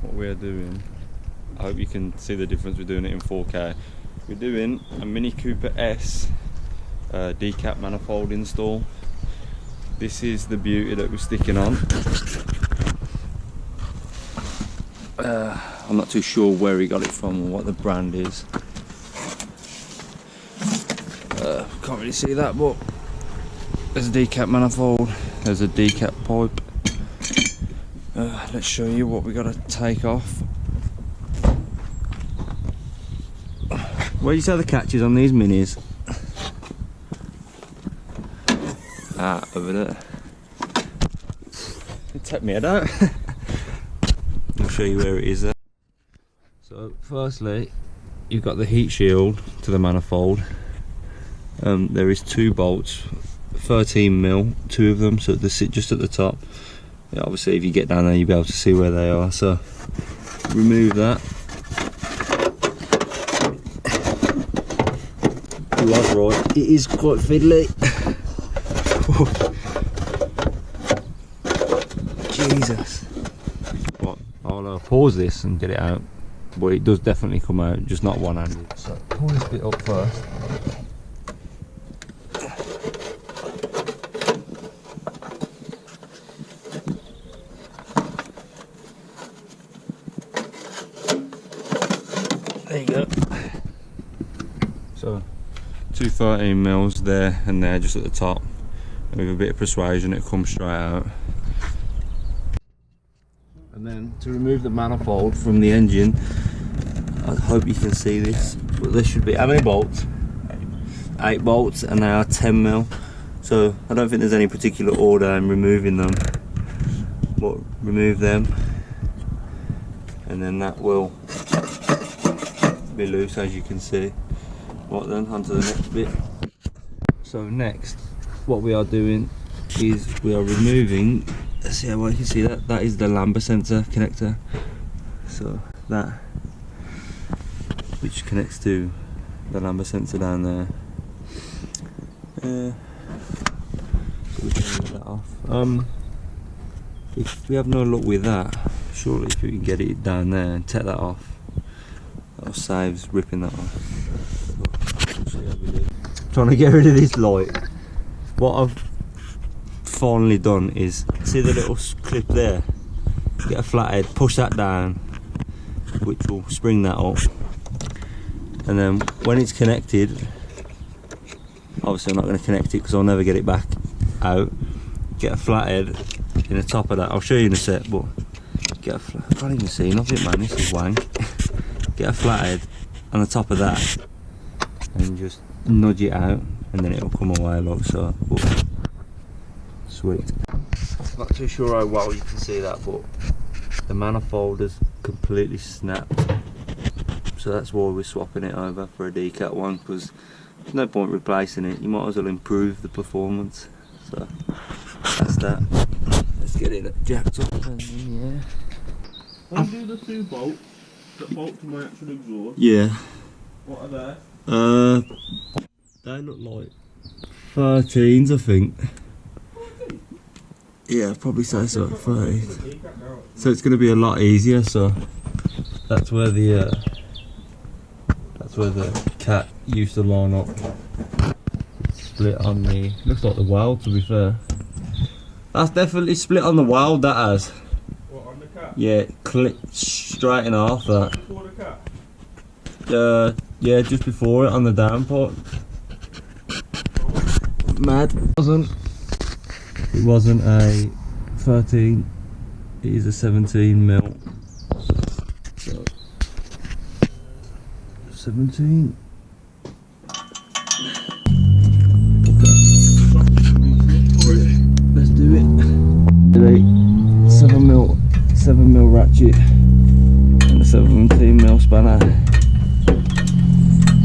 what we're doing, I hope you can see the difference. We're doing it in 4K. We're doing a Mini Cooper S Decat manifold install. This is the beauty that we're sticking on. I'm not too sure where he got it from or what the brand is. Can't really see that, but there's a Decat manifold, there's a Decat pipe. Let's show you what we got to take off. Where do you say the catch is on these minis? Over there. Take me head out. I'll show you where it is there. So firstly, you've got the heat shield to the manifold. There is 2 bolts, 13mm, 2 of them, so they sit just at the top. Yeah, obviously if you get down there you'll be able to see where they are, so remove that. You was right, it is quite fiddly. Jesus. Well, I'll pause this and get it out, but it does definitely come out, just not one-handed. So pull this bit up first. There you go. So 2 13mm there and there, just at the top, and with a bit of persuasion it comes straight out. And then to remove the manifold from the engine, I hope you can see this, but there should be, how many bolts? 8 bolts, and they are 10mm, so I don't think there's any particular order in removing them, but remove them and then that will be loose, as you can see. Right then, on to the next bit. So next, what we are doing is we are removing, let's see how well you can see that, that is the lambda sensor connector. So that, which connects to the lambda sensor down there. So we can get that off. If we have no luck with that, surely if we can get it down there and take that off, that saves ripping that off. Trying to get rid of this light. What I've finally done is, see the little clip there? Get a flathead, push that down, which will spring that up. And then when it's connected, obviously I'm not going to connect it because I'll never get it back out. Get a flathead in the top of that. I'll show you in a sec, but get a I can't even see nothing, man. This is wank. Get a flathead on the top of that and just nudge it out, and then it'll come away like so. But sweet. Not too sure how well you can see that, but the manifold has completely snapped. So that's why we're swapping it over for a Decat one, because there's no point replacing it. You might as well improve the performance. So that's that. Let's get it jacked up and in the air. Undo the 2 bolts that bolt to my actual exhaust. Yeah. What are they? They look like 13s, I think. Yeah, probably say so. 13. So it's going to be a lot easier. So that's where the cat used to line up. Split on the. Looks like the weld, to be fair. That's definitely split on the weld. That has. What, on the cat? Yeah, clipped straight in half. That. Before the cat? Yeah, just before it on the down part. Mad. It wasn't a 13. It is a 17mm. So 17. Let's do it. 7mm ratchet and a 17mm spanner.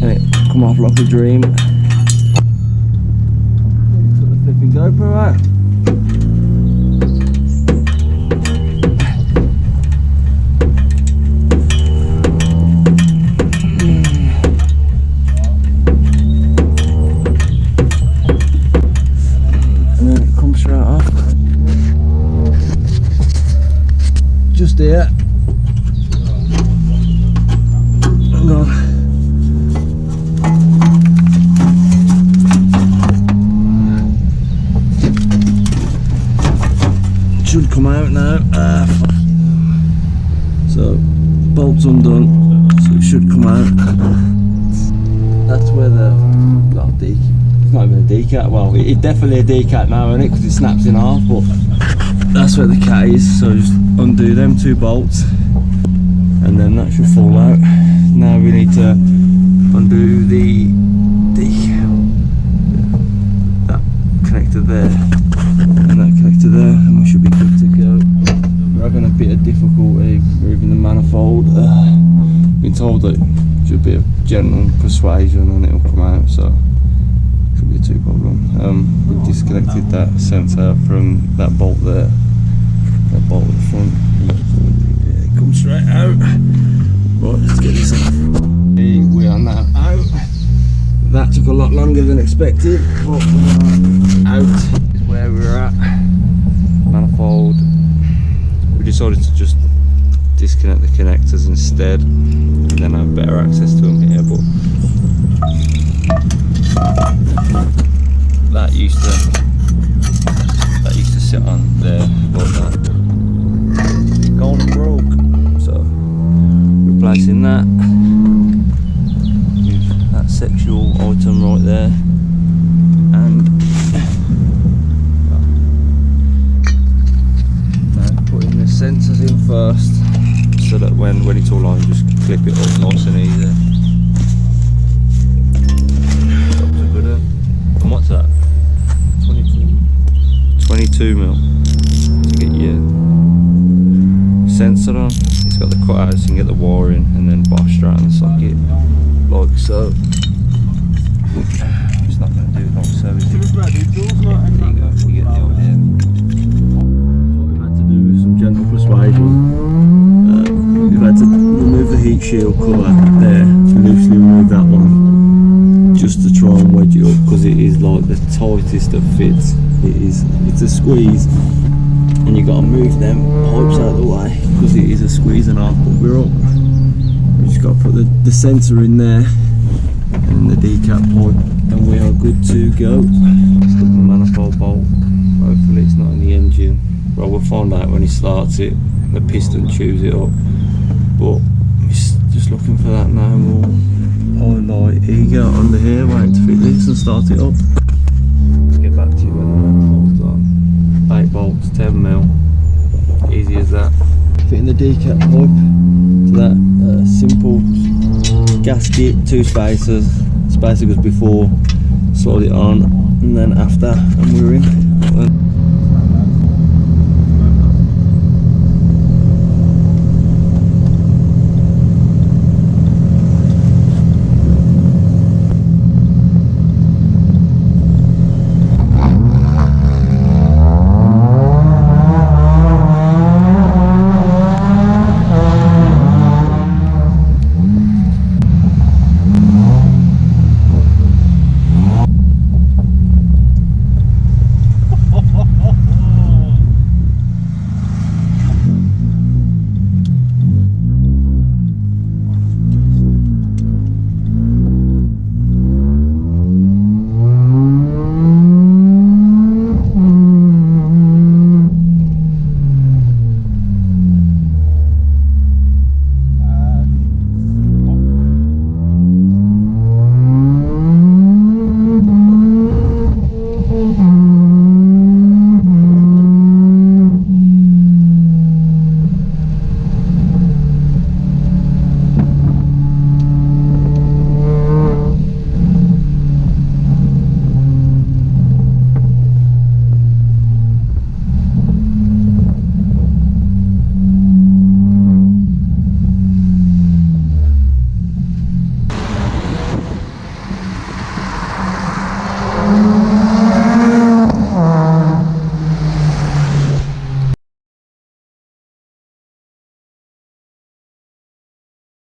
And it come off like a dream. Took the flipping GoPro out. And then it comes straight off. Just here. should come out now. So bolt's undone, so it should come out. That's where the it's not even a decat. Well, it's definitely a decat now, isn't it? Because it snaps in half. But that's where the cat is. So just undo them 2 bolts, and then that should fall out. Now we need to undo that connector there and that connector there, and we should be good to go. We're having a bit of difficulty moving the manifold. Been told that it should be a gentle persuasion and it'll come out, so shouldn't be too problem. We've disconnected that sensor from that bolt there, that bolt at the front. Yeah, it comes straight out. Right, let's get this off. We are now out. That took a lot longer than expected, but we are out. Is where we're at. Manifold. We decided to just disconnect the connectors instead, and then have better access to them here. But that used to sit on there, but gone broke. So replacing that with that sexual item right there, and now putting the sensors in first, so that when it's all on, just clip it up nice and easy. That was a good one. And what's that? 22 mil to get your sensor on. It's got the cutouts, you can get the wire in and then bosh straight on the socket, like so. It's not going to do long service. There you go, you get the idea. What we've had to do with some gentle persuasion, we've had to remove the heat shield cover there, loosely remove that one, just to try and wedge it up, because it is like the tightest of fits. It's a squeeze, and you've got to move them pipes out of the way because it is a squeeze and half. But we're up. We've just got to put the sensor in there and the decat pipe, and we are good to go. It's got the manifold bolt. Hopefully it's not in the engine. Well, we'll find out when he starts it. The piston chews it up. But just looking for that now. We'll highlight eager under here, waiting to fit this and start it up. Let's get back to you when the manifold's on. 8 bolts, 10 mil, easy as that. Fitting the decat pipe to that simple gasket, 2 spacers. Spacer goes before, slide it on, and then after, and we're in.